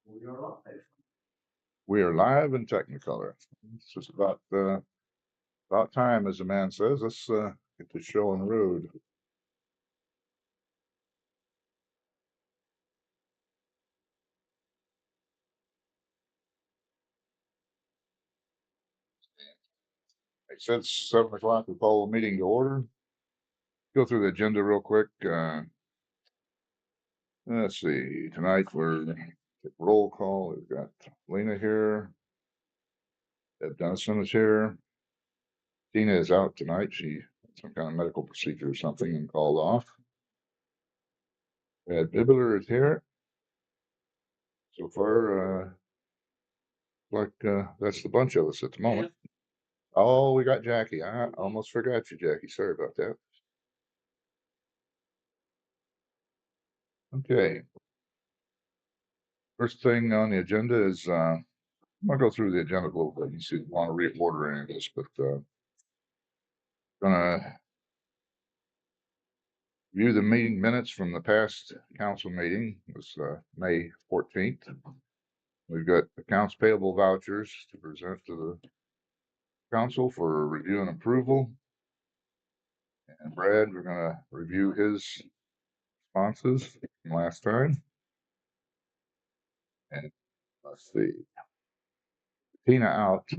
We are live in Technicolor. It's just about time, as the man says. Let's get the show on the road. Since 7 o'clock, we call the meeting to order. Go through the agenda real quick. Let's see. Tonight we're roll call. We've got Lena here. Deb Dennison is here. Tina is out tonight. She had some kind of medical procedure or something and called off. Brad Bibler is here. So far, that's the bunch of us at the moment. Oh, we got Jackie. I almost forgot you, Jackie. Sorry about that. Okay. First thing on the agenda is I'll go through the agenda a little bit. You see, want to reorder any of this, but gonna view the meeting minutes from the past council meeting. It was May 14th. We've got accounts payable vouchers to present to the council for review and approval. And Brad, we're gonna review his responses from last time. And let's see, Tina out. I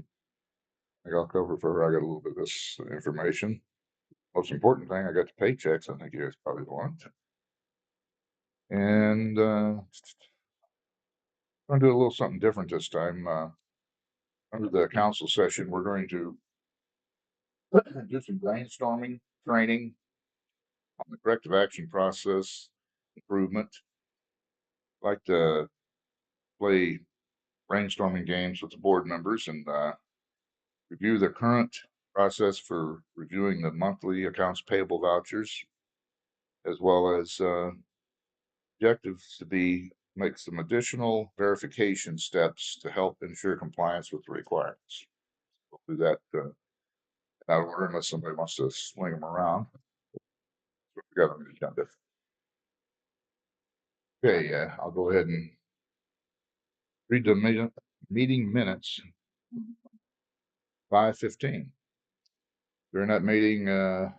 think I'll cover for her. I got a little bit of this information. Most important thing, I got the paychecks. I think you guys probably want. And I'm gonna do a little something different this time. Under the council session, we're going to do some brainstorming training on the corrective action process improvement. I'd like to play brainstorming games with the board members and review the current process for reviewing the monthly accounts payable vouchers, as well as objectives to make some additional verification steps to help ensure compliance with the requirements. We'll do that out of order unless somebody wants to swing them around. That's what we got on the agenda. Okay, I'll go ahead and read the meeting minutes. 5:15. During that meeting, I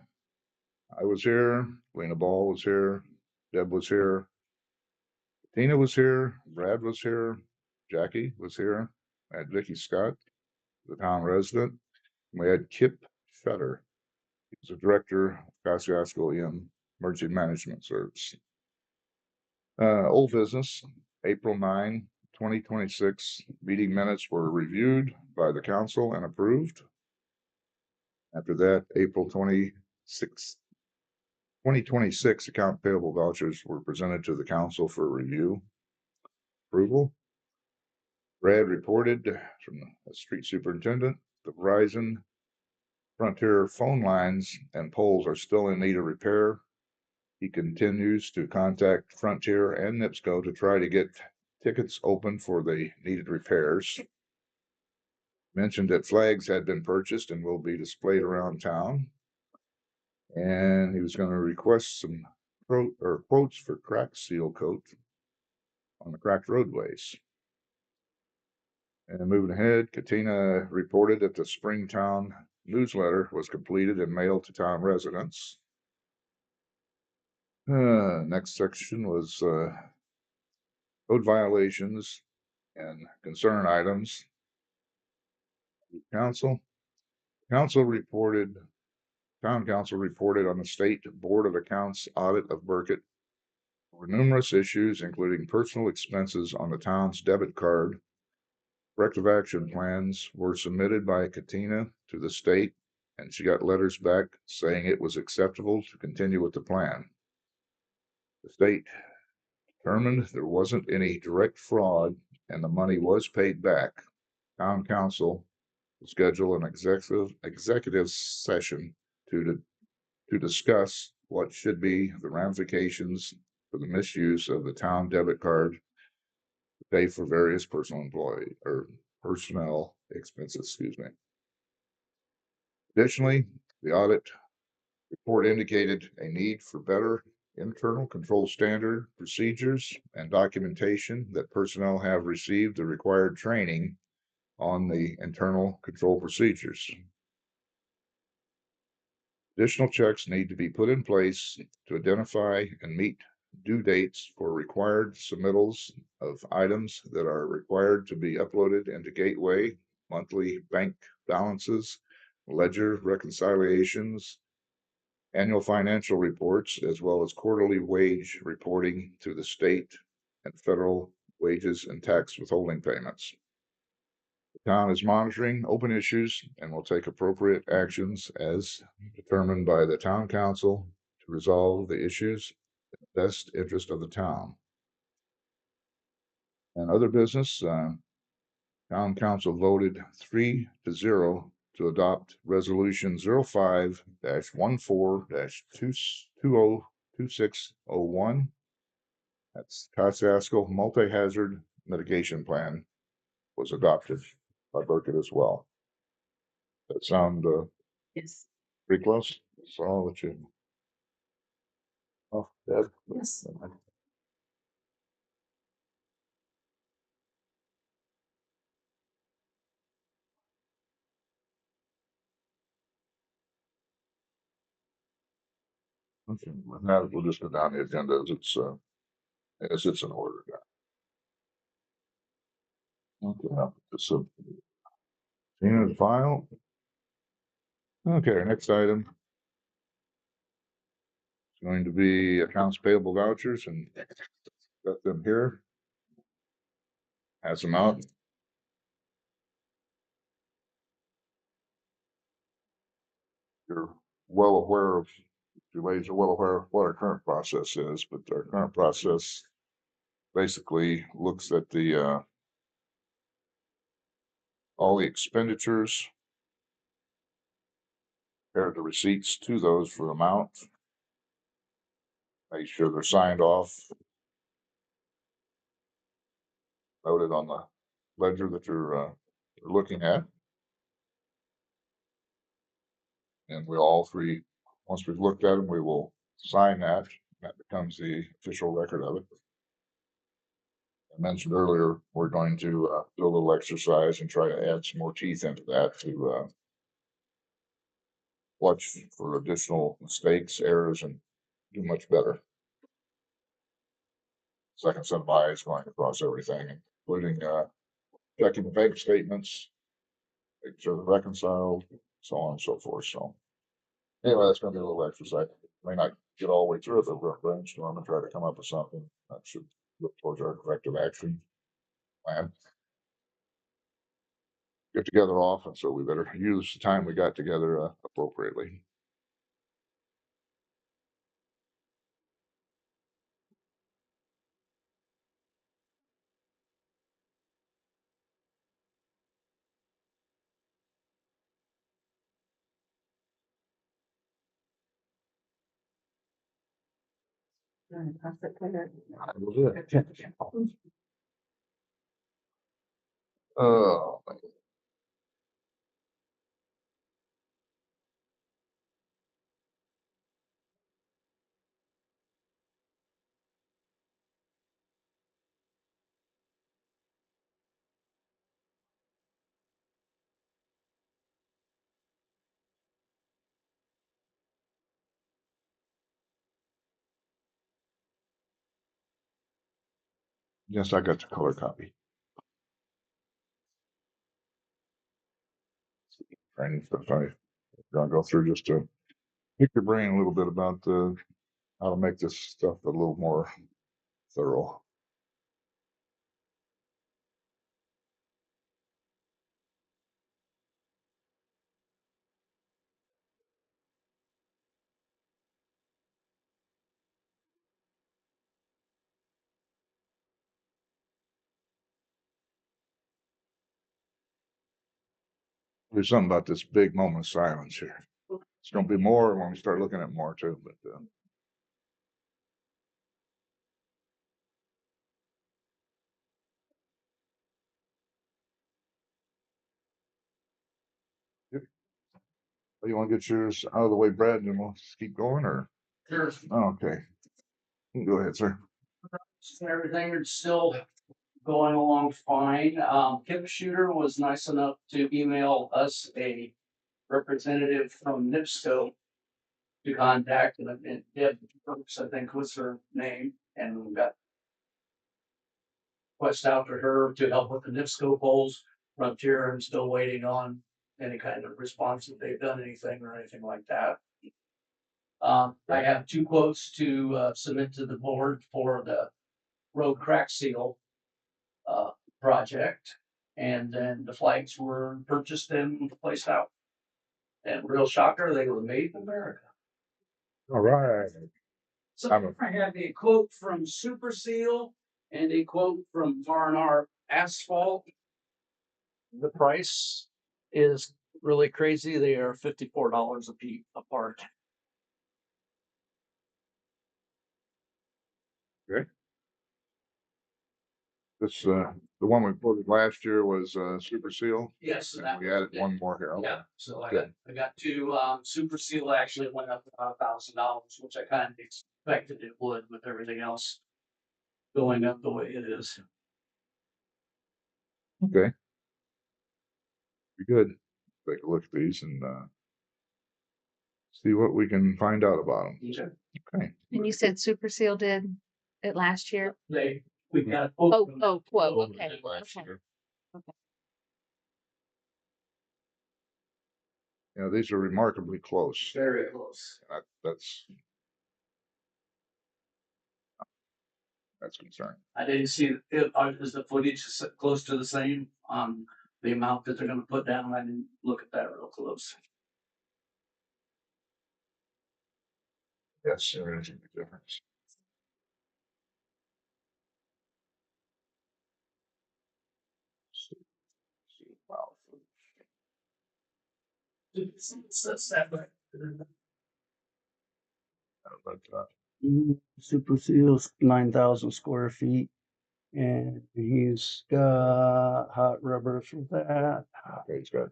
was here, Lena Ball was here, Deb was here, Tina was here, Brad was here, Jackie was here, I had Vicky Scott, the town resident. We had Kip Fetter. He's the director of Kosciuszko EM Emergency Management Service. Old business, April 9, 2026. Meeting minutes were reviewed by the council and approved. After that, April 2026 account payable vouchers were presented to the council for review, approval. Brad reported from the street superintendent, the Verizon Frontier phone lines and poles are still in need of repair. He continues to contact Frontier and NIPSCO to try to get tickets open for the needed repairs. Mentioned that flags had been purchased and will be displayed around town. And he was going to request some quotes for crack seal coat on the cracked roadways. And moving ahead, Katina reported that the Springtown newsletter was completed and mailed to town residents. Next section was code violations and concern items. Town council reported on the State Board of Accounts audit of Burket. There were numerous issues, including personal expenses on the town's debit card. Corrective action plans were submitted by Katina to the state, and she got letters back saying it was acceptable to continue with the plan. The state determined there wasn't any direct fraud and the money was paid back. Town council will schedule an executive session to discuss what should be the ramifications for the misuse of the town debit card to pay for various personnel expenses, Additionally, the audit report indicated a need for better internal control standard procedures and documentation that personnel have received the required training on the internal control procedures. Additional checks need to be put in place to identify and meet due dates for required submittals of items that are required to be uploaded into Gateway, monthly bank balances, ledger reconciliations, annual financial reports, as well as quarterly wage reporting to the state and federal wages and tax withholding payments. The town is monitoring open issues and will take appropriate actions as determined by the town council to resolve the issues in the best interest of the town. And other business, town council voted 3-0 to adopt resolution 05-14-202601. That's Kosciuszko multi-hazard mitigation plan was adopted by Burket as well. That sound Yes. pretty close? So I'll let you. Oh, Deb? Yes. Okay, with that, we'll just go down the agenda as it's in order. Okay, now, it's a the file. Okay, our next item is going to be accounts payable vouchers, and got them here. Has them out. You're well aware of, you ladies are well aware of what our current process is, but our current process basically looks at the all the expenditures, compare the receipts to those for amount, make sure they're signed off, noted on the ledger that you're looking at. And we all three, once we've looked at them, we will sign that. That becomes the official record of it. I mentioned earlier, we're going to do a little exercise and try to add some more teeth into that to watch for additional mistakes, errors, and do much better. Second set of eyes going across everything, including checking the bank statements, making sure they're reconciled, so on and so forth. So anyway, that's going to be a little exercise. May not get all the way through it, but we're going to brainstorm and try to come up with something that should look towards our corrective action plan. Get together often, so we better use the time we got together appropriately. That was it. Oh, yes, I got the color copy. Training stuff. I'm gonna go through just to pick your brain a little bit about how to make this stuff a little more thorough. There's something about this big moment of silence here. It's gonna be more when we start looking at more too, but yep. You want to get yours out of the way, Brad, and then we'll just keep going, or? Cheers. Oh, okay. Go ahead, sir. Everything is still going along fine. Kip Shooter was nice enough to email us a representative from NIPSCO to contact, and Deb Brooks, I think was her name, and we got quest out to her to help with the NIPSCO polls. Frontier, I'm still waiting on any kind of response if they've done anything or anything like that. I have 2 quotes to submit to the board for the road crack seal uh, project. And then the flags were purchased and placed out. And real shocker, they were made in America. All right. So I have a quote from Super Seal and a quote from R&R Asphalt. The price is really crazy. They are $54 a piece apart. Okay. This, the one we quoted last year was, Super Seal. Yes. And we added one more here. Okay. Yeah, so Good. I got 2, Super Seal actually went up about $1,000, which I kind of expected it would with everything else going up the way it is. Okay. Be good. Take a look at these and, see what we can find out about them. Okay. Okay. And you said Super Seal did it last year? We got. Oh, quote, okay, Last okay. year. Okay. Yeah, these are remarkably close. Very close. That's concerning. I didn't see, is the footage close to the same on the amount that they're gonna put down? I didn't look at that real close. Yes, there is a big difference. Wow. But, Super Seal's 9,000 square feet. And he's got hot rubbers for that. okay, he's got,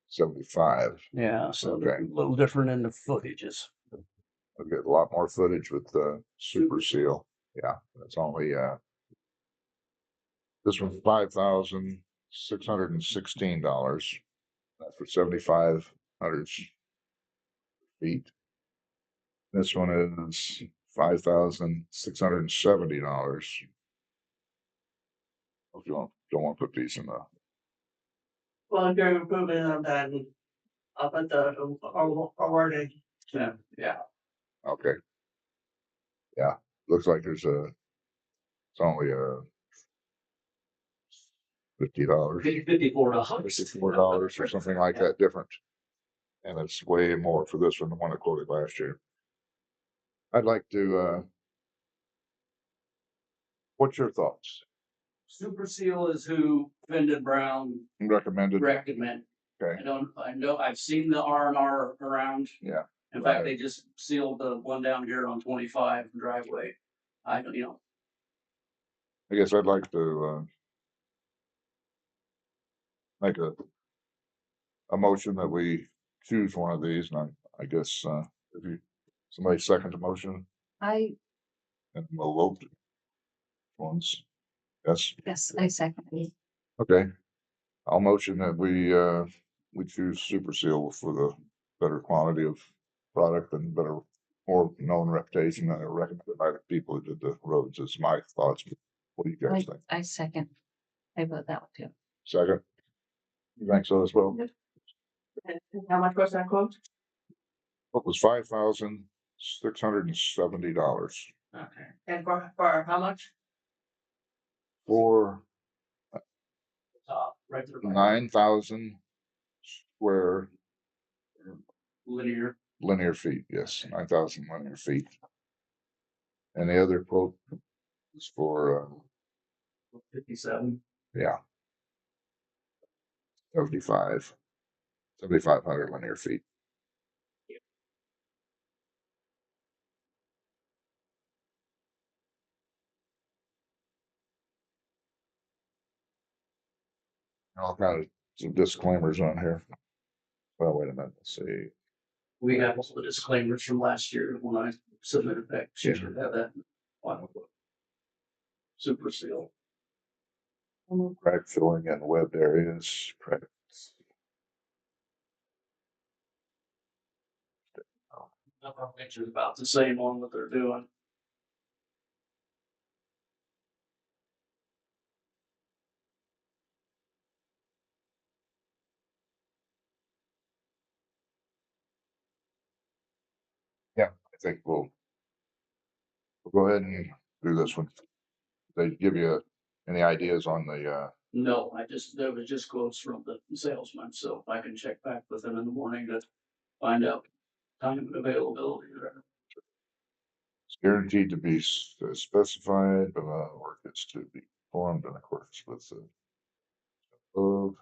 75. Yeah, so Okay. a little different in the footages. We'll get a lot more footage with the Super Seal. Yeah, that's only, this one's $5,616. That's for 7,500 feet. This one is $5,670. If you don't want to put these in the, Well, I'm going to put it on that. I'll put the wording. Yeah, yeah. okay. Yeah, looks like it's only $50. $54 or something like that different. And it's way more for this one, the one I quoted last year. I'd like to, what's your thoughts? Super Seal is who Fendon Brown Recommended? recommend. Okay. I know, I've seen the R&R around. Yeah. In fact, they just sealed the one down here on 25 driveway. I guess I'd like to, make a motion that we choose one of these, and I guess, if somebody second the motion, I, and we'll vote once. Yes, yes, I second it. okay. I'll motion that we choose Super Seal for the better quality of product and better, more known reputation and recommended by the people who did the roads is my thoughts. What do you guys think? I second. I vote that one too. Second? You think so as well? How much was that quote? What was $5,670 Okay. And for how much? for Regular. 9,000 square Linear. feet. Yes, 9,000 linear feet. And the other quote was for 57. yeah, 7,500 linear feet. All kind of some disclaimers on here. Well, wait a minute. Let's see. We have all the disclaimers from last year when I submitted back. She should have that. Final book. Super seal. Crack filling in webbed areas, crack. Which is about the same on what they're doing. Yeah, I think we'll go ahead and do this one. They give you any ideas on the, No, there was just quotes from the salesman, so I can check back with them in the morning to find out time and availability. it's guaranteed to be specified, but work is to be performed in accordance with the above.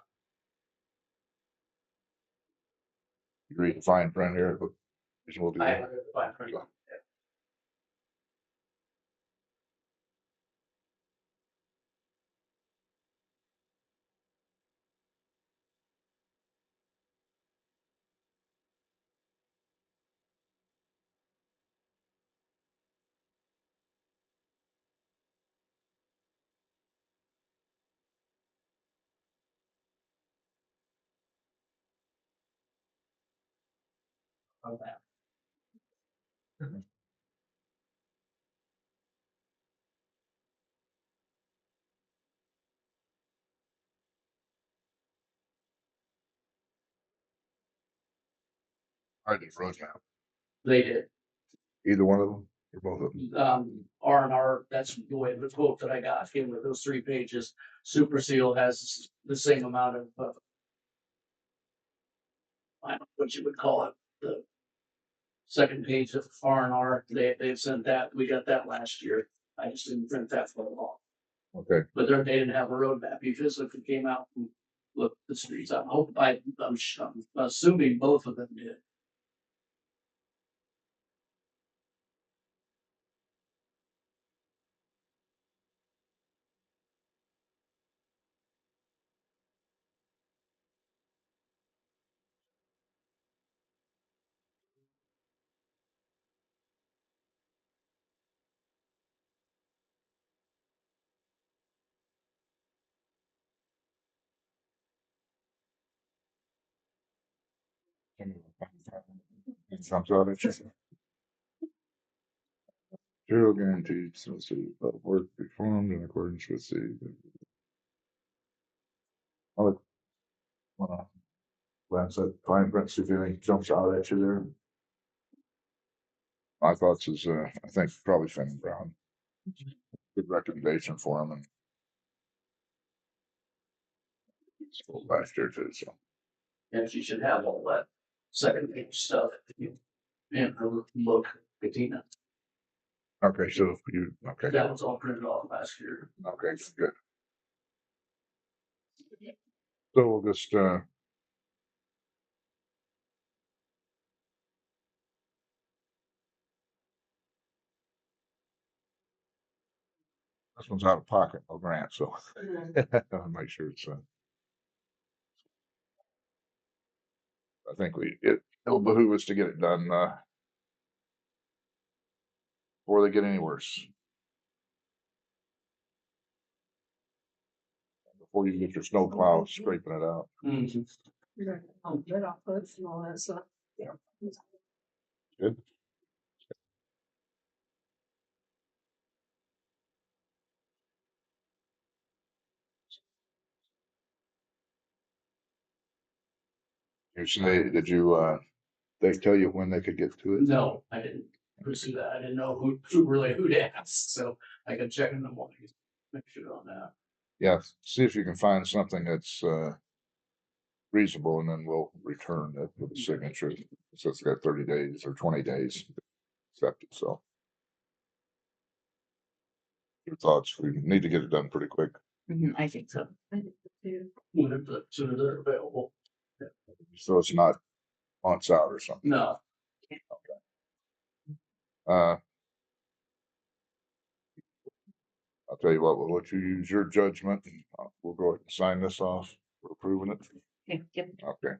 You read the fine print here, but we'll do I that. have to find print. On that. I did roadmap, They did. either one of them or both of them. R&R, that's the way the quote that I got came with those 3 pages. Super Seal has the same amount of, I don't know what you would call it, the second page of R&R. They've sent that. We got that last year. I just didn't print that for long. Okay, But they didn't have a roadmap. You physically came out and looked at the streets. I'm assuming both of them did. jumps out at you. Zero guaranteed, so let's see, work performed in accordance with the. I'll glance at fine print, see if anything jumps out at you there. My thoughts is, I think probably Finn Brown. Good recommendation for him and. Last year too, so. And she should have all that second page stuff in her look, Katina. Okay, so okay, That was all printed off last year. okay, good. So we'll just, this one's out of pocket, no grant, so. I'll make sure it's, I think it'll behoove us to get it done, before they get any worse. Before you get your snow plow scraping it out. Mhm. Red off hoods and all that stuff. Good. You say, did you, they tell you when they could get to it? No, I didn't pursue that. I didn't know who to ask, so I could check in the morning. Make sure on that. Yeah, see if you can find something that's, reasonable and then we'll return it with the signature. So it's got 30 days or 20 days. Accepted, so. Your thoughts, we need to get it done pretty quick. I think so. Whenever the sooner they're available. So it's not months out or something. No, Uh. I'll tell you what, we'll let you use your judgment and we'll go ahead and sign this off. We're approving it. Okay, yep. Okay.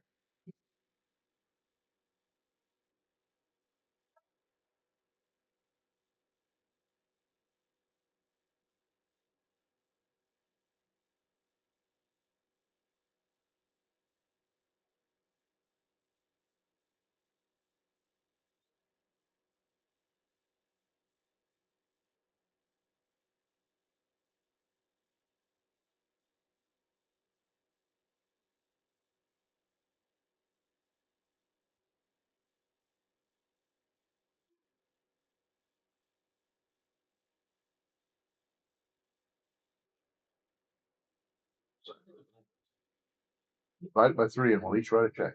Divide by 3 and we'll each write a check.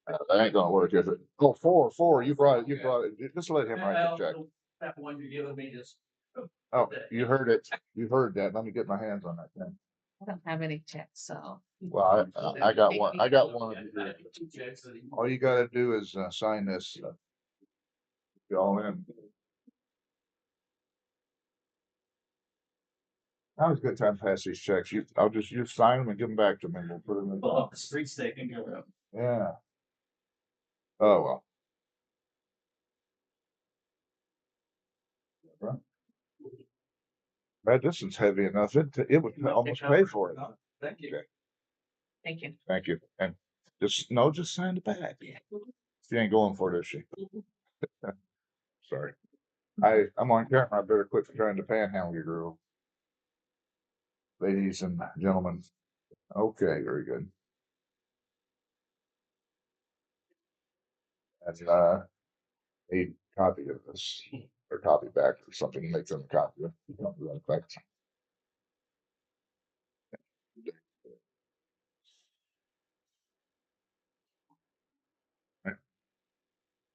That ain't gonna work, is it? Oh, 4, you brought it, just let him write the check. That one you're giving me just. Oh, you heard it, you heard that, let me get my hands on that thing. I don't have any checks, so. Well, I got one of you here. Two checks that he- All you gotta do is, sign this, get all in. Now is a good time to pass these checks, you sign them and give them back to me, and we'll put them in. Well, the streets they can go up. Yeah. Oh, well. Right. That distance heavy enough, it would almost pay for it. Thank you. Okay, Thank you. thank you, and just sign the back. She ain't going for it, is she? Sorry. I'm on camera, I better quit trying to panhandle you, girl. Ladies and gentlemen, okay, very good. And, a copy of this, or copy back or something, make them a copy of it. Effect.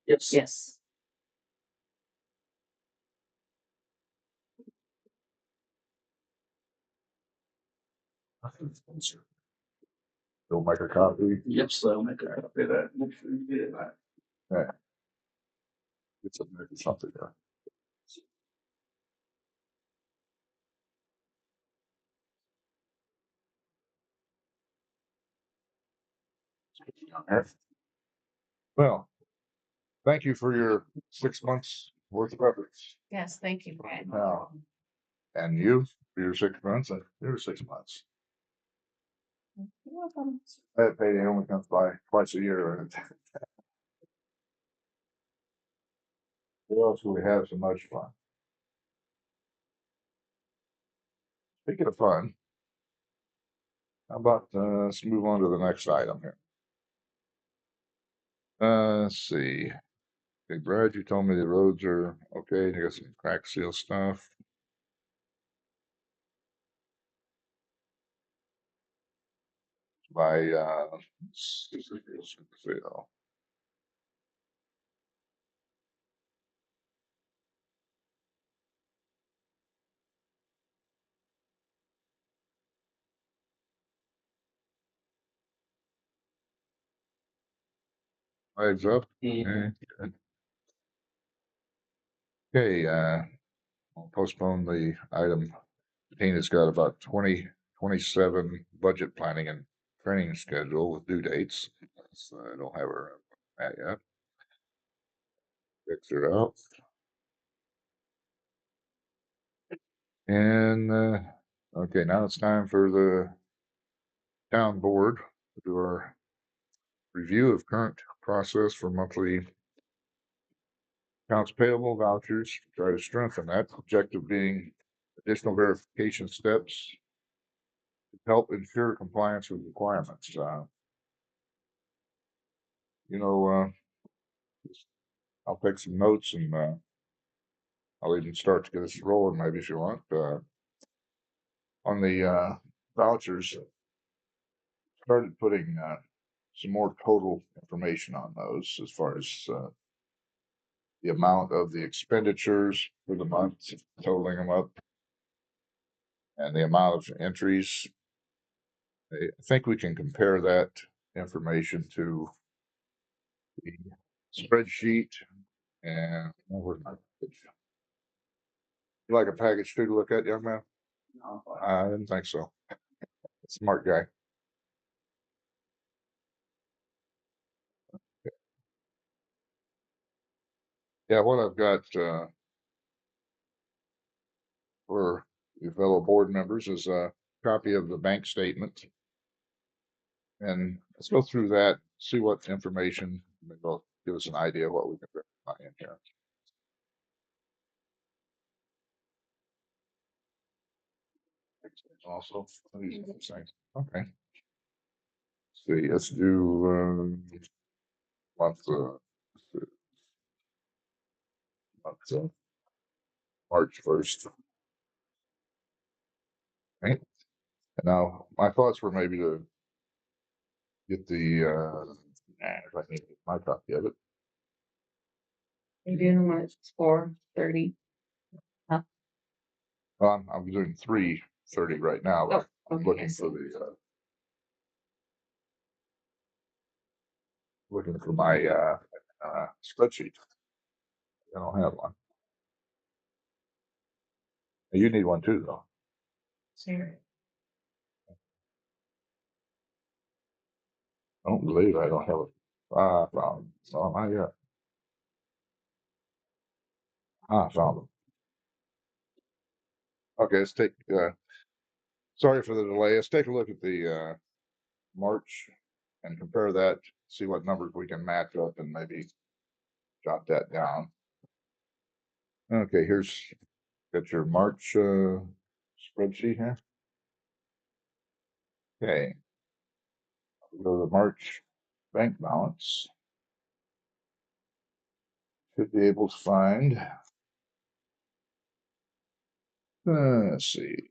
Yes. Yes. They'll make a copy. Yes, they'll make a copy of that. Make sure you get it back. Yeah. It's something there. Well, thank you for your 6 months worth of efforts. Yes, thank you, Brad. Now, and you for your 6 months and your 6 months. You're welcome. That payday only comes by twice a year. And what else will we have so much fun? Speaking of fun, how about let's move on to the next item here. Let's see. Okay, Brad, you told me the roads are okay. You got some crack seal stuff. By seal. Legs up. Okay, good. Okay, I'll postpone the item. Tina's got about 2027 budget planning and training schedule with due dates. So I don't have her at yet. Fix it out. And, okay, now it's time for the town board to do our review of current process for monthly accounts payable vouchers, try to strengthen that, objective being additional verification steps to help ensure compliance with requirements. You know, I'll take some notes and I'll even start to get us rolling maybe if you want. On the vouchers, started putting some more total information on those as far as the amount of the expenditures for the month, totaling them up, and the amount of entries. I think we can compare that information to the spreadsheet and where's my package? You like a package too to look at, young man? No, I didn't think so. Smart guy. Yeah, what I've got for you fellow board members is a copy of the bank statement. And let's go through that, see what information, maybe it'll give us an idea of what we can verify in here. Also, these things. Okay. See, let's do month, March 1st. Right. And now my thoughts were maybe to get the, if I can get my copy of it. You're doing what, it's 4:30? I'm doing 3:30 right now, but I'm Okay, I looking see. for the, looking for my, spreadsheet. I don't have one. You need one too, though. Sure. I don't believe I don't have it. Found it. Oh, not yet. Found it. Okay, let's take, sorry for the delay. Let's take a look at the, March and compare that, see what numbers we can match up and maybe jot that down. Okay, here's, got your March, spreadsheet here. Okay. Go to the March bank balance. Should be able to find, let's see,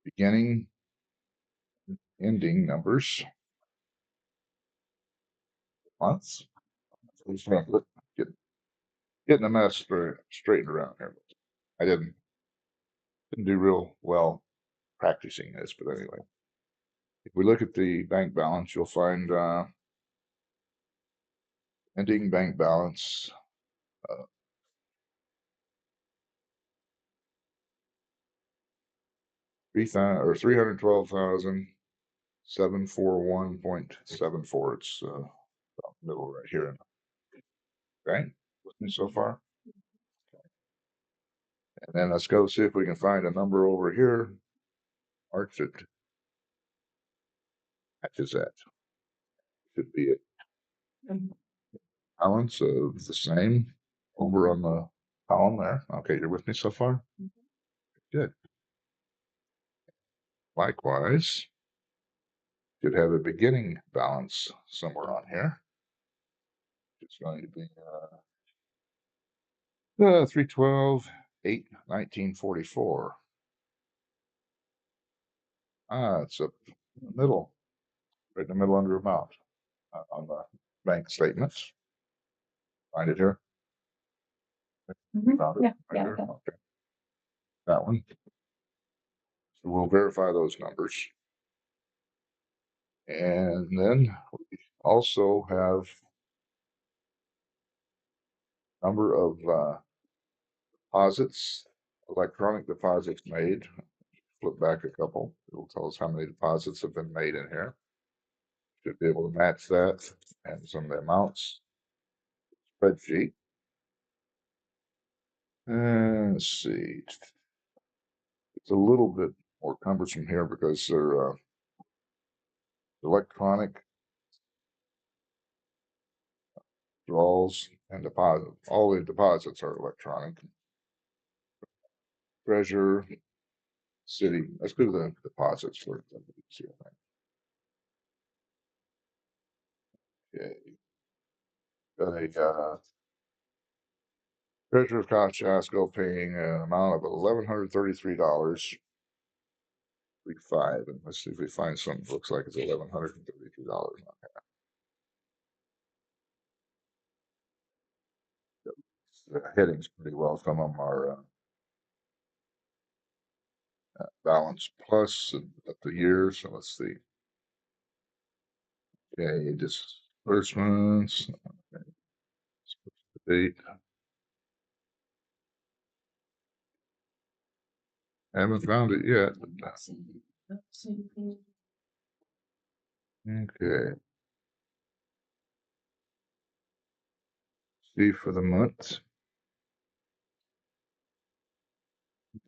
beginning, ending numbers, months. Just trying to getting the mess straightened around here. I didn't do real well practicing this, but anyway. If we look at the bank balance, you'll find, ending bank balance, $312,741.74. It's, about middle right here. Okay, with me so far. And then let's go see if we can find a number over here. March that matches that. Should be it. Balance of the same over on the column there. Okay, you're with me so far? Good. Likewise, should have a beginning balance somewhere on here. It's going to be 312,819.44. It's up in the middle, right in the middle under amount on the bank statements. Find it here. Found it? Yeah, Right yeah, here? okay. Okay. That one. So we'll verify those numbers. And then we also have number of deposits, electronic deposits made. Flip back a couple. It'll tell us how many deposits have been made in here. Should be able to match that and some of the amounts. Spreadsheet. And let's see. It's a little bit more cumbersome here because they're electronic draws and deposit. All the deposits are electronic. Treasurer, city. Let's do the deposits first. Okay. Got a treasurer of Kosciuszko paying an amount of $1,133.35. And let's see if we find something that looks like it's $1,133. The headings pretty well. Some of them are balance plus at the year. So let's see. Okay, disbursements. Okay. Date. Haven't found it yet. Okay. See for the month.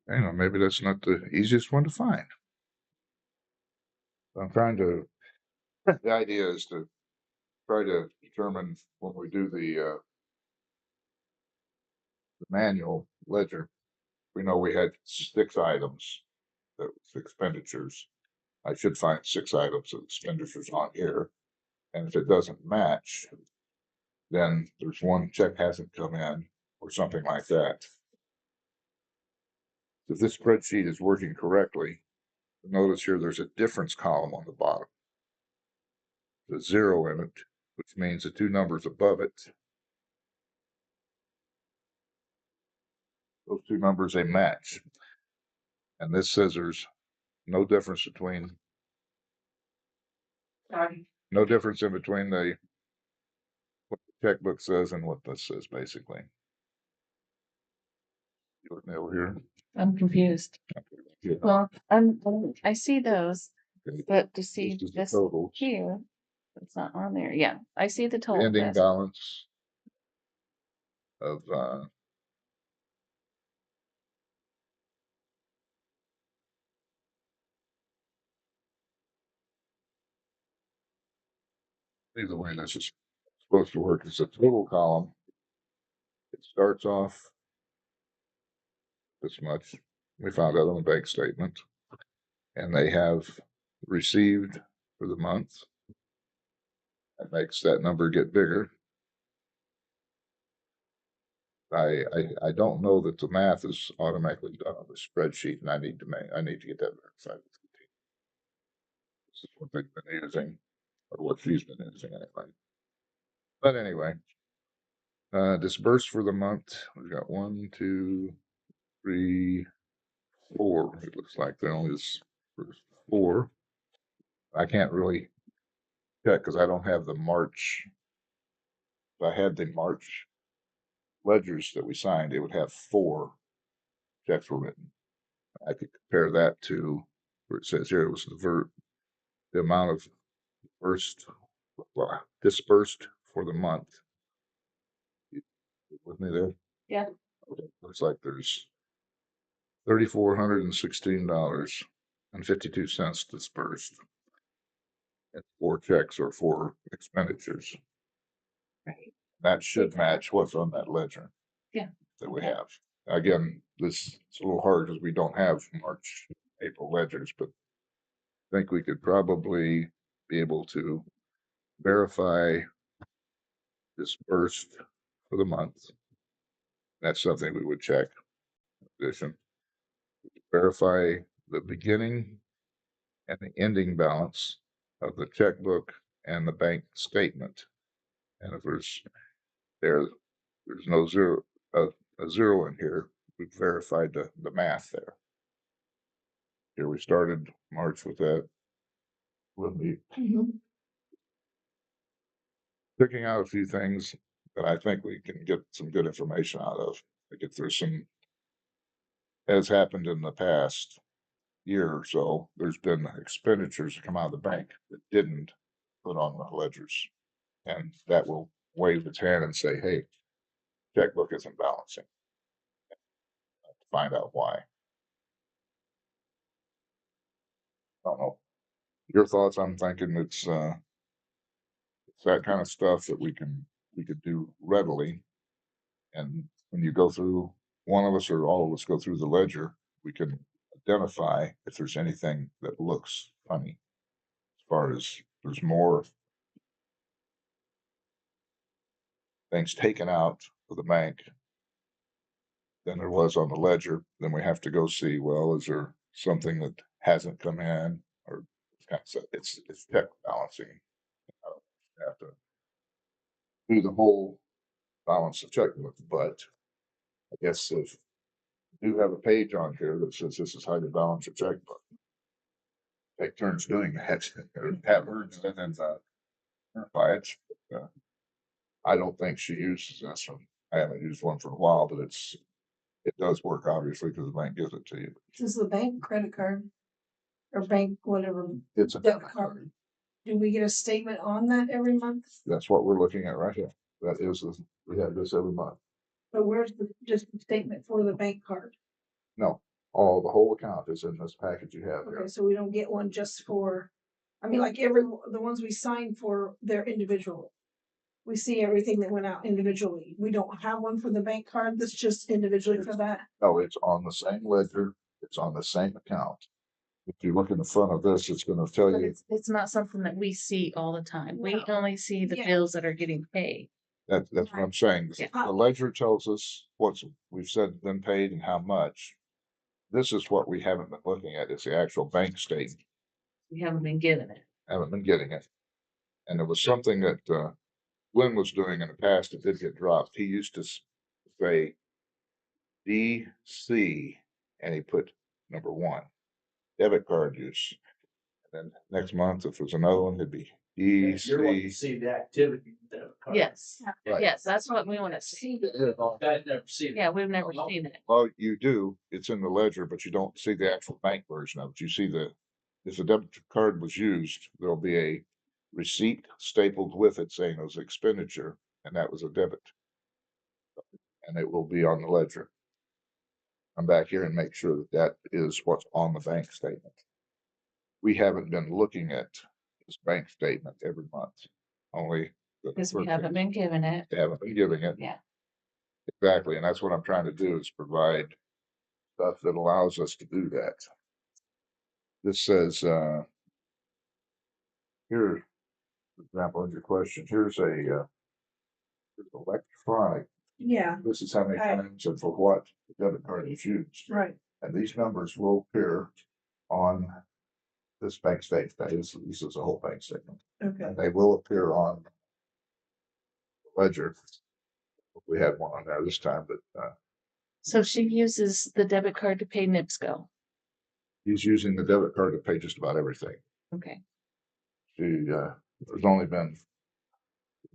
Hang on, maybe that's not the easiest one to find. I'm trying to. The idea is to try to determine when we do the manual ledger. We know we had 6 items that was expenditures. I should find 6 items of expenditures on here, and if it doesn't match, then there's one check hasn't come in or something like that. if this spreadsheet is working correctly, notice here there's a difference column on the bottom. There's a 0 in it, which means the two numbers above it, those two numbers, they match. And this says there's no difference between, Sorry. no difference in between what the checkbook says and what this says, basically. You looking over here? I'm confused. Yeah. Well, I see those, Okay. but to see This is the this total. here, it's not on there. Yeah, I see the The total. ending yes. balance of, the way this is supposed to work is a total column. It starts off this much. We found out on the bank statement. And they have received for the month. That makes that number get bigger. I don't know that the math is automatically done on the spreadsheet, and I need to get that verified. This is what they've been using, or what she's been using anyway. But anyway, dispersed for the month, we've got 1, 2, 3, 4. It looks like there only is 4. I can't really check because I don't have the March. If I had the March ledgers that we signed, it would have 4 checks were written. I could compare that to where it says here it was the amount of dispersed for the month. You with me there? Yeah. Okay. Looks like there's $3,416.52 dispersed. And 4 checks or 4 expenditures. Right. That should match what's on that ledger. Yeah. That we have. Again, this is a little hard because we don't have March, April ledgers, but I think we could probably be able to verify dispersed for the month. That's something we would check. In addition, verify the beginning and the ending balance of the checkbook and the bank statement. And if there's no zero, a 0 in here, we've verified the math there. Here we started March with that. We'll be picking out a few things that I think we can get some good information out of. I get through some, as happened in the past year or so, there's been expenditures that come out of the bank that didn't put on the ledgers. And that will wave its hand and say, hey, checkbook isn't balancing. Find out why. I don't know. Your thoughts? I'm thinking it's that kind of stuff that we could do readily. And when you go through, one of us or all of us go through the ledger, we can identify if there's anything that looks funny. As far as there's more things taken out of the bank than there was on the ledger, then we have to go see, well, is there something that hasn't come in, or it's check balancing. You have to do the whole balance of checkbook, but I guess if you do have a page on here that says this is how you balance your checkbook, take turns doing that, or have her do it and verify it. I don't think she uses this one. I haven't used one for a while, but it does work, obviously, because the bank gives it to you. This is the bank credit card or bank, whatever. It's a Debit card. Do we get a statement on that every month? That's what we're looking at right here. That is, we have this every month. But where's just the statement for the bank card? No, the whole account is in this package you have Okay, here. so we don't get one just for, I mean, like the ones we signed for, they're individual. We see everything that went out individually. We don't have one for the bank card that's just individually for that. No, it's on the same ledger. It's on the same account. If you look in the front of this, it's gonna tell But you, it's not something that we see all the time. We No. only see the Yeah. bills that are getting paid. that's what I'm saying. Yeah. The ledger tells us we've said been paid and how much. this is what we haven't been looking at, is the actual bank statement. We haven't been given it. Haven't been getting it. And it was something that, Glenn was doing in the past. It did get dropped. He used to say DC, and he put number 1, debit card use. And then next month, if there's another one, it'd be You're wanting to DC. see the activity. of the debit card. Yes, Right. yes, that's what we wanna see. I've never seen it. Yeah, we've never Well, seen it. Well, you do. It's in the ledger, but you don't see the actual bank version of it. You see if the debit card was used, there'll be a receipt stapled with it saying it was expenditure, and that was a debit. And it will be on the ledger. Come back here and make sure that that is what's on the bank statement. We haven't been looking at this bank statement every month, only. Because we haven't been given it. They haven't been giving it. Yeah. Exactly, and that's what I'm trying to do, is provide stuff that allows us to do that. This says, here, for example, in your question, here's electronic. Yeah, This is how many Right. times and for what the debit card is used. right. And these numbers will appear on this bank statement. This is a whole bank statement. Okay. And they will appear on the ledger. We had one on there this time, but So she uses the debit card to pay NIPSCO. he's using the debit card to pay just about everything. Okay. There's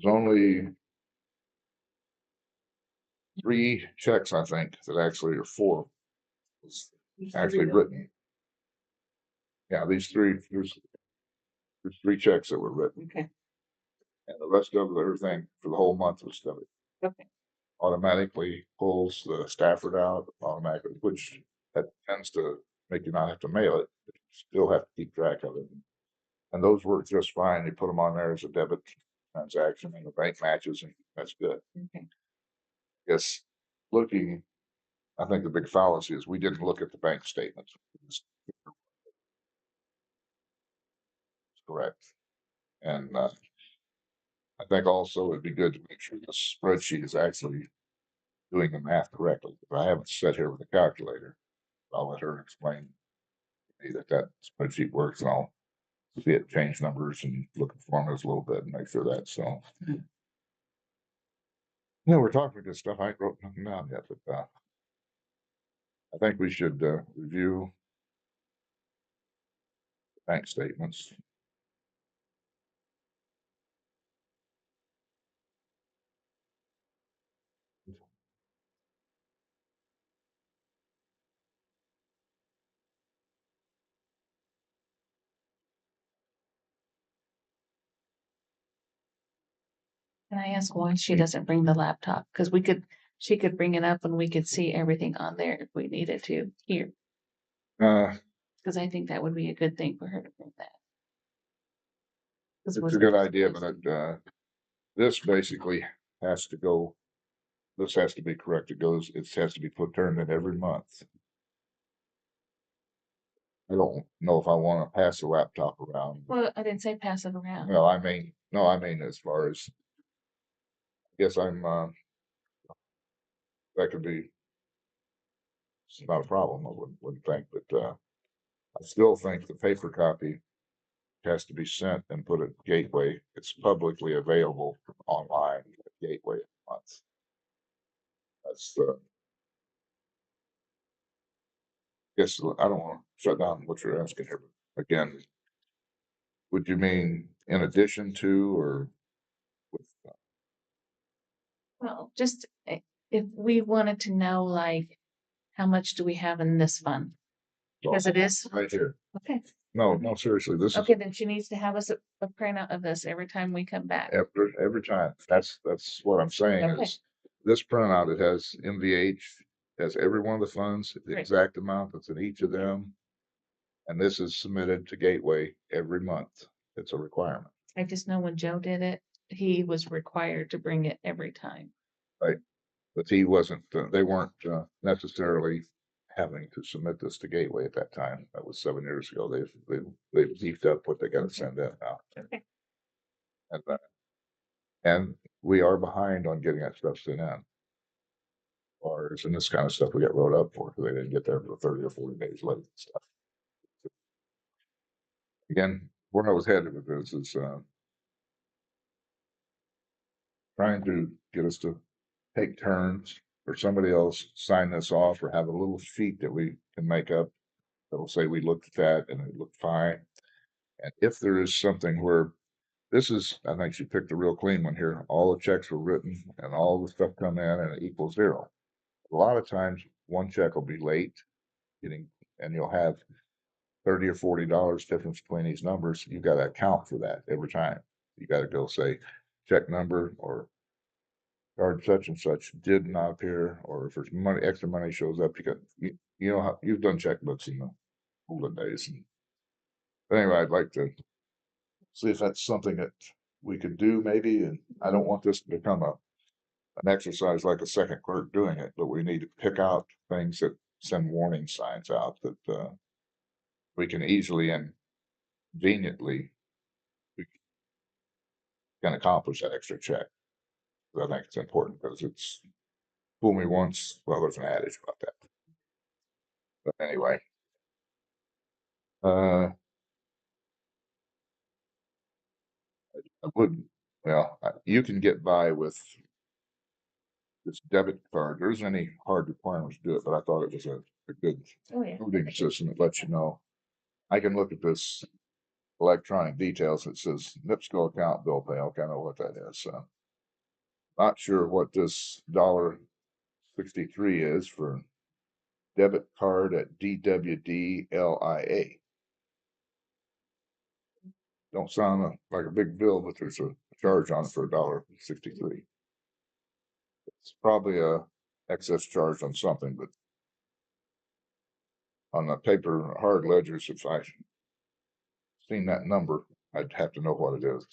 only 3 checks, I think, that actually are 4 was actually written. Yeah, there's 3 checks that were written, Okay. and the rest of everything for the whole month was debit. Okay. Automatically pulls the Stafford out automatically, which that tends to make you not have to mail it, but you still have to keep track of it. And those work just fine. You put them on there as a debit transaction, and the bank matches, and that's good. Okay. Yes, I think the big fallacy is we didn't look at the bank statements. It's correct. And I think also it'd be good to make sure the spreadsheet is actually doing the math correctly. But I haven't sat here with a calculator. I'll let her explain to me that spreadsheet works, and I'll see it change numbers and look at formulas a little bit and make sure that's so. Yeah, we're talking good stuff. I ain't wrote nothing down yet, but I think we should review bank statements. Can I ask why she doesn't bring the laptop? Because she could bring it up and we could see everything on there if we needed to here. Because I think that would be a good thing for her to bring that. It's a good idea, but this basically has to go. This has to be correct. It has to be turned in every month. I don't know if I want to pass the laptop around. Well, I didn't say pass it around. No, I mean, as far as, I guess that could be, it's not a problem, I wouldn't think, but, I still think the paper copy has to be sent and put at Gateway. It's publicly available online at Gateway every month. That's, guess, I don't want to shut down what you're asking here, but again, would you mean in addition to, or with, Well, just if we wanted to know, like, how much do we have in this fund? Because it is, right here? okay, No, seriously, this is okay, then she needs to have us a printout of this every time we come back. every time. That's what I'm saying Okay. is this printout, it has MVH, has every one of the funds, the Right. exact amount that's in each of them. And this is submitted to Gateway every month. It's a requirement. I just know when Joe did it, he was required to bring it every time. But he wasn't, they weren't necessarily having to submit this to Gateway at that time. That was 7 years ago. They've beefed up what they gotta send in now. Okay. And we are behind on getting that stuff sent in. bars and this kind of stuff we get wrote up for, because they didn't get there for 30 or 40 days late and stuff. Again, where I was headed with this is trying to get us to take turns or somebody else sign this off or have a little sheet that we can make up that'll say we looked at that and it looked fine. And if there is something where this is, I think she picked a real clean one here. All the checks were written and all the stuff come in and it equals zero. A lot of times one check will be late getting, and you'll have 30 or $40 difference between these numbers. You got to account for that every time. You got to go say check number or card such and such did not appear, or if there's money, extra money shows up, you know how you've done checkbooks in the olden days. But anyway, I'd like to see if that's something that we could do maybe. And I don't want this to become an exercise like a second clerk doing it, but we need to pick out things that send warning signs out that we can easily and conveniently we can accomplish that extra check. I think it's important because it's fool me once. Well, there's an adage about that. But anyway, uh, I wouldn't. Well, you can get by with this debit card. There isn't any hard requirements to do it, but I thought it was a good Oh, yeah. coding system that lets you know. I can look at this electronic details. It says NIPSCO account bill pay. Okay, I know what that is. Not sure what this $63 is for debit card at DWDLIA. Don't sound like a big bill, but there's a charge on it for $1.63. It's probably a excess charge on something, but on the paper hard ledgers, if I seen that number, I'd have to know what it is.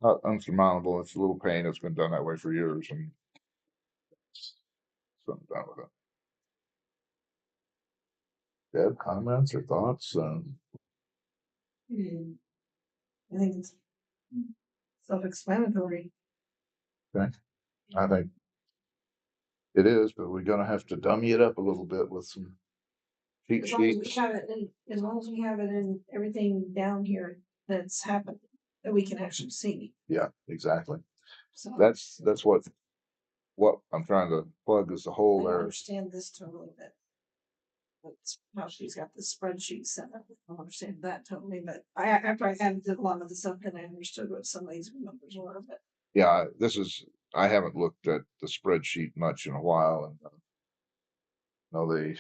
Not unsurmountable. It's a little pain. It's been done that way for years, and something done with it. Deb, comments or thoughts? I think it's self-explanatory. Okay. I think it is, but we're gonna have to dummy it up a little bit with some cheat As long as we sheets. have it in, as long as we have it in everything down here that's happened, that we can actually see. Yeah, exactly. So That's what I'm trying to plug is the I hole don't there. understand this totally, but that's how she's got the spreadsheet set up. I don't understand that totally, but after I added a lot of the stuff, then I understood what some of these numbers were, but. Yeah, I haven't looked at the spreadsheet much in a while, and no,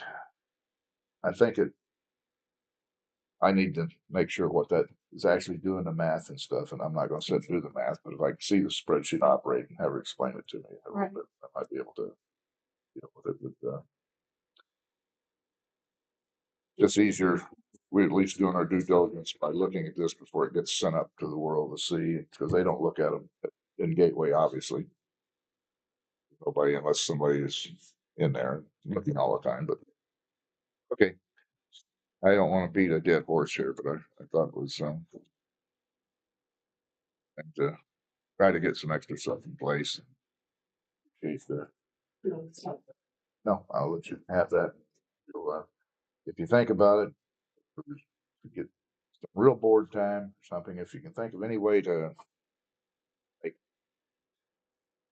I think I need to make sure what that is actually doing the math and stuff, and I'm not gonna sit and do the math, but if I can see the spreadsheet operate and have her explain it to me a little Right. bit, I might be able to deal with it. But it's easier. We at least doing our due diligence by looking at this before it gets sent up to the world to see, because they don't look at them in Gateway, obviously. Nobody, unless somebody is in there looking all the time. But okay, I don't want to beat a dead horse here, but I thought it was and to try to get some extra stuff in place. Chief, no, I'll let you have that. If you think about it, get some real board time or something. If you can think of any way to make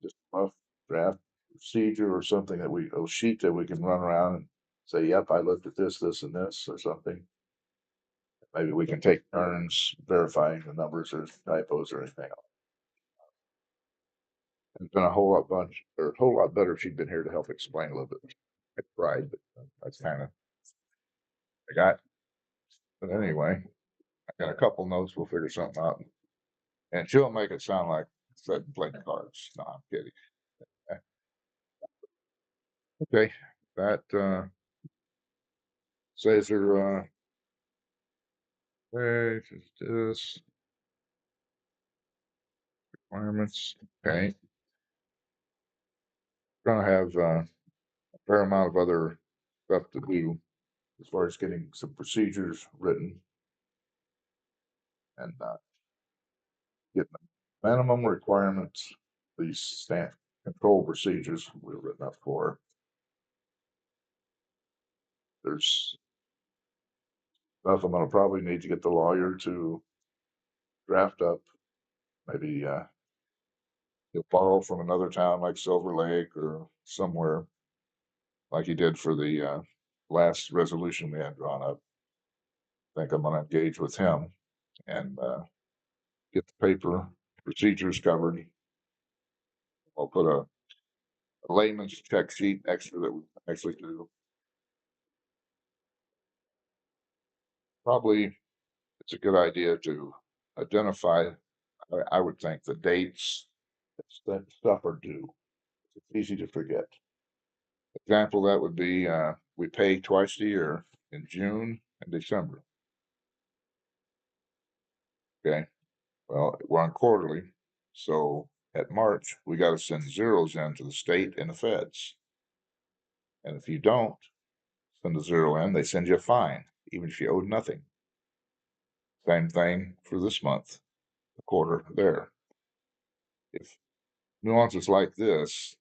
just a rough draft procedure or something a sheet that we can run around and say, yep, I looked at this, and this, or something. Maybe we can take turns verifying the numbers or typos or anything else. It's been a whole lot better if she'd been here to help explain a little bit. I tried, but that's kind of I got. But anyway, I got a couple notes. We'll figure something out, and she'll make it sound like setting playing cards. No, I'm kidding. Okay, that says her. Hey, this requirements. Okay, gonna have a fair amount of other stuff to do as far as getting some procedures written and getting them minimum requirements, these stamp control procedures we've written up for. There's stuff I'm gonna probably need to get the lawyer to draft up. Maybe he'll borrow from another town like Silver Lake or somewhere, like he did for the last resolution we had drawn up. I think I'm gonna engage with him and get the paper procedures covered. I'll put a layman's check sheet extra that we actually do. Probably it's a good idea to identify, I would think, the dates that stuff are due. It's easy to forget. Example, that would be, we pay twice a year in June and December. Okay, well, we're on quarterly, so at March, we gotta send zeros in to the state and the feds. And if you don't send a zero in, they send you a fine, even if you owed nothing. Same thing for this month, the quarter there. If nuances like this,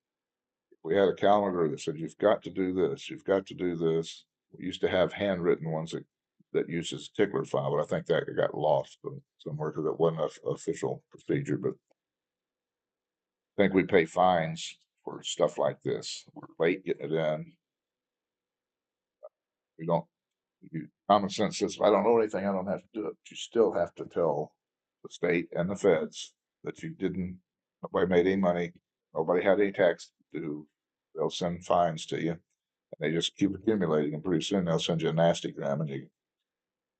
if we had a calendar that said, you've got to do this, you've got to do this. We used to have handwritten ones that uses a tickler file, but I think that got lost somewhere because it wasn't an official procedure, but I think we pay fines for stuff like this. We're late getting it in. We don't, common sense says, if I don't know anything, I don't have to do it. But you still have to tell the state and the feds that you didn't, nobody made any money, nobody had any tax to do. They'll send fines to you, and they just keep accumulating, and pretty soon they'll send you a nasty gram. And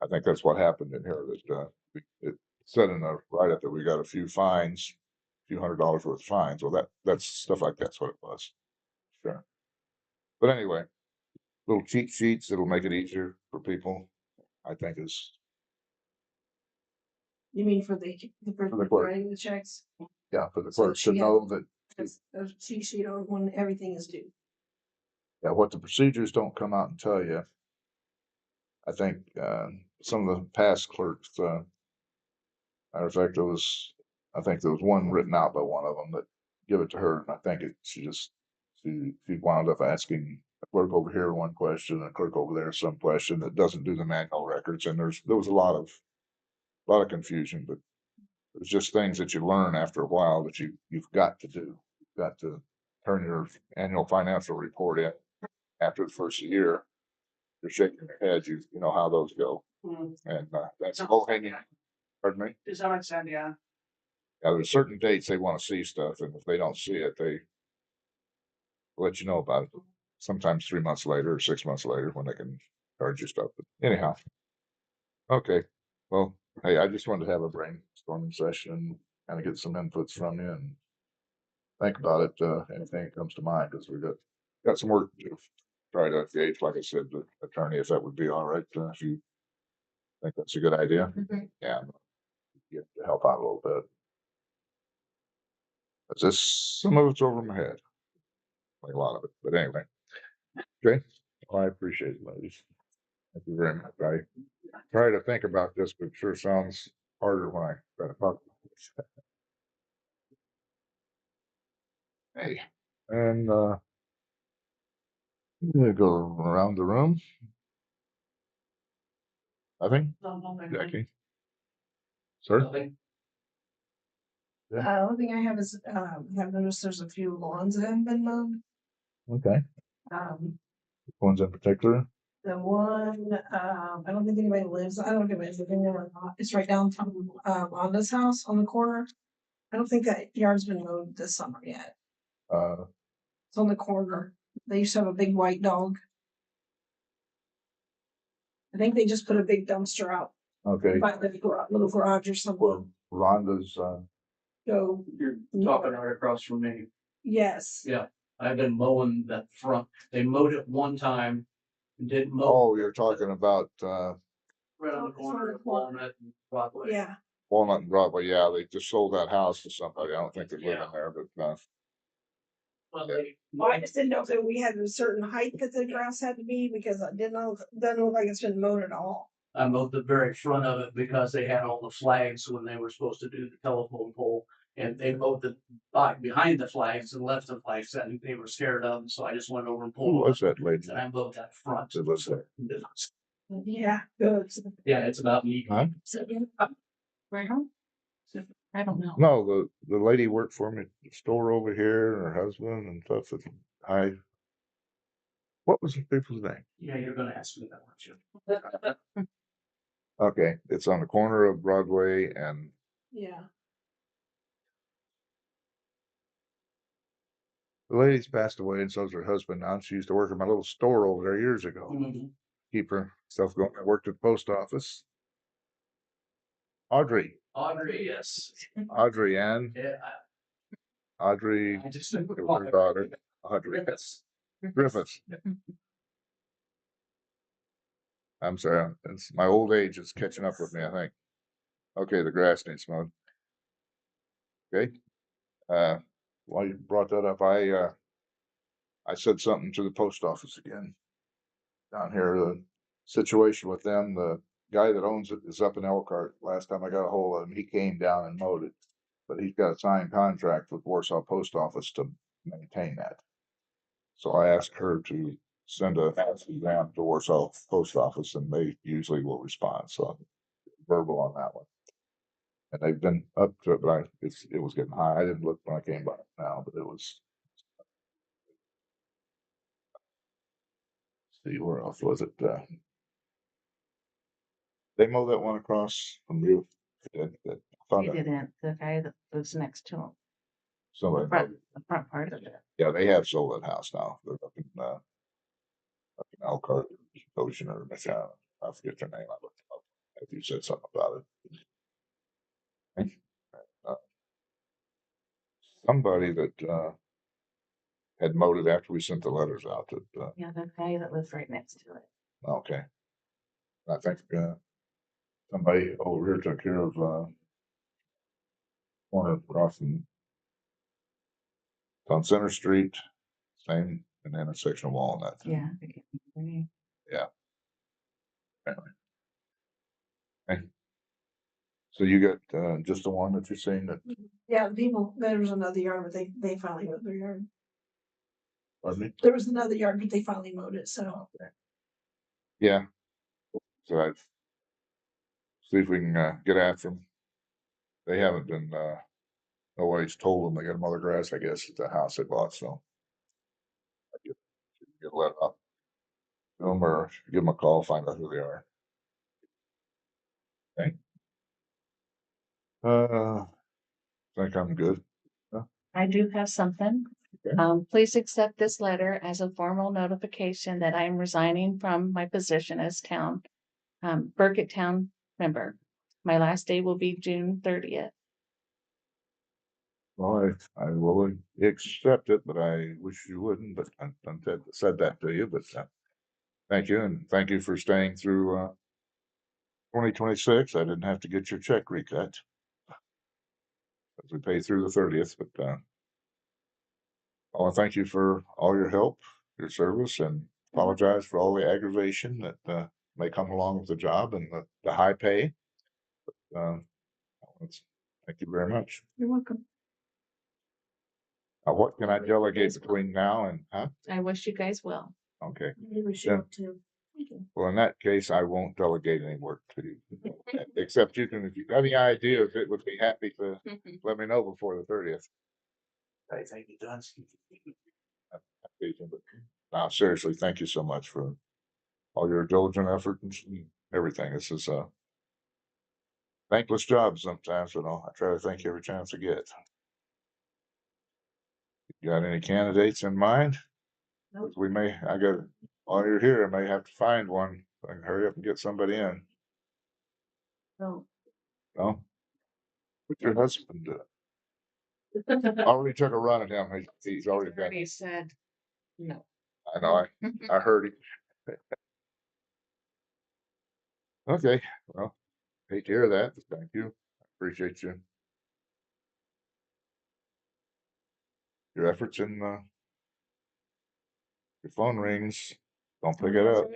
I think that's what happened in here. That it said in the write-up that we got a few fines, a few $100s worth of fines. Well, that's stuff like that's what it was. Sure. But anyway, little cheat sheets that'll make it easier for people, I think is. You mean for the person the clerk. writing the checks? Yeah, for the So clerk to she know that, Has a cheat sheet on when everything is due. yeah, what the procedures don't come out and tell you. I think some of the past clerks, matter of fact, I think there was one written out by one of them that give it to her, and I think she wound up asking a clerk over here one question, and a clerk over there some question that doesn't do the manual records, and there was a lot of confusion, but it's just things that you learn after a while that you've got to do. You've got to turn your annual financial report in after the first year. You're shaking your head, you know how those go. And that's low hanging. Pardon me? To some extent, yeah. Yeah, there's certain dates they want to see stuff, and if they don't see it, they let you know about it. Sometimes 3 months later or 6 months later when they can charge you stuff. But anyhow, okay. Well, hey, I just wanted to have a brainstorming session, kind of get some inputs from you and think about it. Anything that comes to mind, because we've got some work to do. Try to gauge, like I said, the attorney, if that would be all right. If you think that's a good idea, yeah, get to help out a little bit. But some of it's over my head, like a lot of it. But anyway, okay. Well, I appreciate it, ladies. Thank you very much. I try to think about this, but it sure sounds harder when I try to talk about this. Hey, and I'm gonna go around the room. Nothing, Jackie. Sir. Nothing. Only thing I have is, I've noticed there's a few lawns that haven't been mowed. Okay. Ones in particular. The one, I don't think anybody lives, I don't know if anybody's living there or not. It's right down from, Rhonda's house on the corner. I don't think that yard's been mowed this summer yet. It's on the corner. They used to have a big white dog. I think they just put a big dumpster out Okay. by the little garage or something. Rhonda's, So, You're talking right across from me. yes. Yeah, I've been mowing that front. They mowed it one time and didn't mow oh, you're talking about, right on the corner of Walnut and Broadway. Yeah. Walnut and Broadway. Yeah, they just sold that house to somebody. I don't think they're living there, but, Well, Yeah. Well, I just didn't know if we had a certain height that the grass had to be because I didn't know, doesn't look like it's been mowed at all. I mowed the very front of it because they had all the flags when they were supposed to do the telephone pole. And they mowed the behind the flags and left the flags that they were scared of, so I just went over and Who pulled was them. that lady? And I mowed that front. That was there? Yeah, good. Yeah, it's about me. Huh? Right home? I don't know. No, the lady worked for me at the store over here, and her husband and stuff. I, what was the people's name? Yeah, you're gonna ask me that, weren't you? Okay, it's on the corner of Broadway and Yeah. the lady's passed away, and so's her husband now. She used to work in my little store over there years ago. Mhm. Keep her stuff going. I worked at the post office. Audrey, Yes. Audrey Ann, Yeah. Audrey, I just. it was her daughter, Audrey Griffiths. I'm sorry, it's my old age is catching up with me, I think. Okay, the grass needs mowed. Okay, while you brought that up, I said something to the post office again. Down here, the situation with them, the guy that owns it is up in Elkhart. Last time I got a hold of him, he came down and mowed it. But he's got a signed contract with Warsaw Post Office to maintain that. So I asked her to send a message down to Warsaw Post Office, and they usually will respond. So I'm verbal on that one. And they've been up to it, but it was getting high. I didn't look when I came by now, but it was. See, where else was it? They mow that one across from you. I thought He didn't, the guy that lives next to him, somebody mowed it. the front part of it. Yeah, they have sold that house now. They're up in Elkhart, Ocean or Michigan. I forget their name. I looked it up. If you said something about it. Uh, somebody that had mowed it after we sent the letters out. That Yeah, the guy that lives right next to it. okay. I think somebody over here took care of corner crossing on Center Street, same an intersection wall on that. Yeah. I can't remember her name. Yeah. Anyway. Okay. So you got just the one that you're saying that? Yeah, people, there was another yard, but they finally mowed their yard. Pardon me? There was another yard, but they finally mowed it, so. Okay. Yeah. So I've see if we can get after them. They haven't been. Nobody's told them they got to mow the grass. I guess at the house they bought. So I get let up them or give them a call, find out who they are. Okay. Think I'm good. I do have something. Okay. Please accept this letter as a formal notification that I am resigning from my position as Burket Town member. My last day will be June 30th. Well, I will accept it, but I wish you wouldn't. But I said that to you. But thank you, and thank you for staying through 2026. I didn't have to get your check recut as we pay through the 30th. But I want to thank you for all your help, your service, and apologize for all the aggravation that may come along with the job and the high pay. Thank you very much. You're welcome. What can I delegate between now and, huh? I wish you guys well. Okay. Maybe we should Yeah. look too. Well, in that case, I won't delegate any work to you. Except you can, if you got any ideas, it would be happy to let me know before the 30th. I think it does. Now, seriously, thank you so much for all your diligent effort and everything. This is a thankless job sometimes, but I try to thank you every chance I get. You got any candidates in mind? Nope. While you're here, I may have to find one. So I can hurry up and get somebody in. So. No? What's your husband do? Already took a run at him. He's already done. Already said no. I know, I heard him. Okay, well, hate to hear that. Thank you. I appreciate you. Your efforts and your phone rings. Don't pick it up.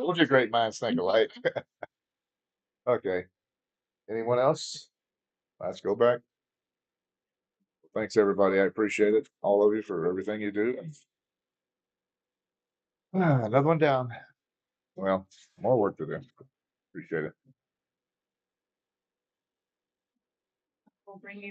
What's your great minds think alike? Okay. Anyone else? Let's go back. Thanks, everybody. I appreciate it. All of you for everything you do. Another one down. Well, more work to do. Appreciate it. We'll bring you